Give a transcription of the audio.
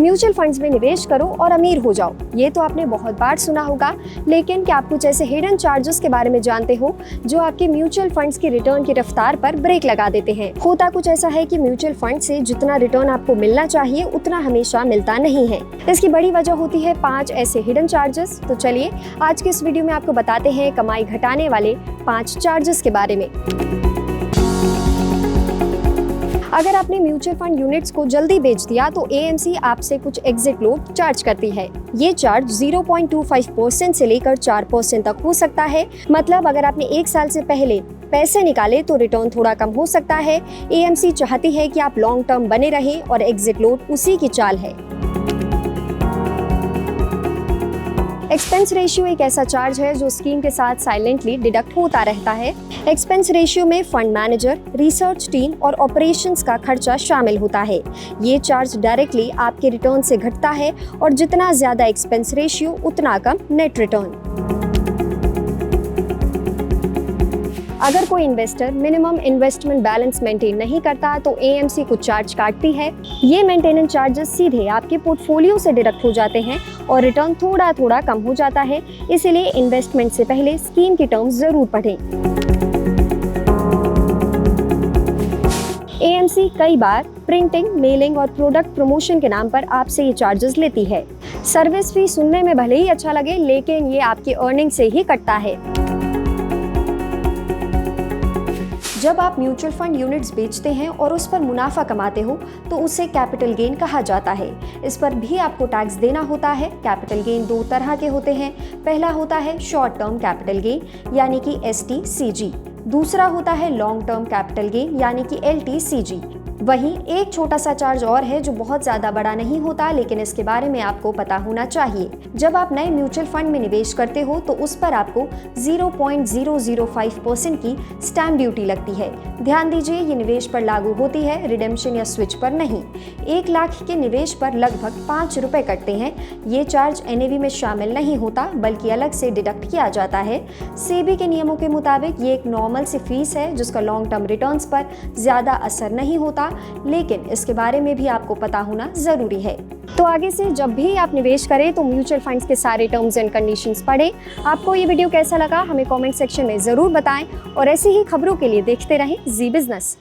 Mutual funds में निवेश करो और अमीर हो जाओ, ये तो आपने बहुत बार सुना होगा। लेकिन क्या आप कुछ ऐसे हिडन चार्जेस के बारे में जानते हो जो आपके म्यूचुअल फंड्स की रिटर्न की रफ्तार पर ब्रेक लगा देते हैं? होता कुछ ऐसा है कि म्यूचुअल फंड से जितना रिटर्न आपको मिलना चाहिए उतना हमेशा मिलता नहीं है। इसकी बड़ी वजह होती है 5 ऐसे हिडन चार्जेस। तो चलिए आज के इस वीडियो में आपको बताते हैं कमाई घटाने वाले 5 चार्जेस के बारे में। अगर आपने म्यूचुअल फंड यूनिट्स को जल्दी बेच दिया तो एएमसी आपसे कुछ एग्जिट लोड चार्ज करती है। ये चार्ज 0.25% से लेकर 4% तक हो सकता है। मतलब अगर आपने 1 साल से पहले पैसे निकाले तो रिटर्न थोड़ा कम हो सकता है। एएमसी चाहती है कि आप लॉन्ग टर्म बने रहें और एग्जिट लोड उसी की चाल है। एक्सपेंस रेशियो एक ऐसा चार्ज है जो स्कीम के साथ साइलेंटली डिडक्ट होता रहता है। एक्सपेंस रेशियो में फंड मैनेजर, रिसर्च टीम और ऑपरेशंस का खर्चा शामिल होता है। ये चार्ज डायरेक्टली आपके रिटर्न से घटता है और जितना ज्यादा एक्सपेंस रेशियो उतना कम नेट रिटर्न। अगर कोई investor minimum investment balance maintain नहीं करता तो एएमसी कुछ चार्ज काटती है। ये मेंटेनेंस चार्जेस सीधे आपके पोर्टफोलियो से डिडक्ट हो जाते हैं और रिटर्न थोड़ा थोड़ा कम हो जाता है। इसीलिए इन्वेस्टमेंट से पहले स्कीम की टर्म्स जरूर पढ़ें। एएमसी कई बार प्रिंटिंग, मेलिंग और प्रोडक्ट प्रमोशन के नाम पर आपसे ये चार्जेस लेती है। सर्विस फी सुनने में भले ही अच्छा लगे, लेकिन ये आपकी अर्निंग से ही कटता है। जब आप म्यूचुअल फंड यूनिट्स बेचते हैं और उस पर मुनाफा कमाते हो तो उसे कैपिटल गेन कहा जाता है। इस पर भी आपको टैक्स देना होता है। कैपिटल गेन 2 तरह के होते हैं। पहला होता है शॉर्ट टर्म कैपिटल गेन यानी कि STCG। दूसरा होता है लॉन्ग टर्म कैपिटल गेन यानी कि LTCG। वहीं एक छोटा सा चार्ज और है जो बहुत ज़्यादा बड़ा नहीं होता, लेकिन इसके बारे में आपको पता होना चाहिए। जब आप नए म्यूचुअल फंड में निवेश करते हो तो उस पर आपको 0.005% की स्टैम्प ड्यूटी लगती है। ध्यान दीजिए, ये निवेश पर लागू होती है, रिडेम्पशन या स्विच पर नहीं। 1 लाख के निवेश पर लगभग 5 रुपए कटते हैं। ये चार्ज NAV में शामिल नहीं होता बल्कि अलग से डिडक्ट किया जाता है। सेबी के नियमों के मुताबिक ये एक नॉर्मल सी फीस है जिसका लॉन्ग टर्म रिटर्न्स पर ज़्यादा असर नहीं होता, लेकिन इसके बारे में भी आपको पता होना जरूरी है। तो आगे से जब भी आप निवेश करें तो म्यूचुअल फंड्स के सारे टर्म्स एंड कंडीशंस पढ़ें। आपको ये वीडियो कैसा लगा हमें कमेंट सेक्शन में जरूर बताएं और ऐसी ही खबरों के लिए देखते रहें जी बिजनेस।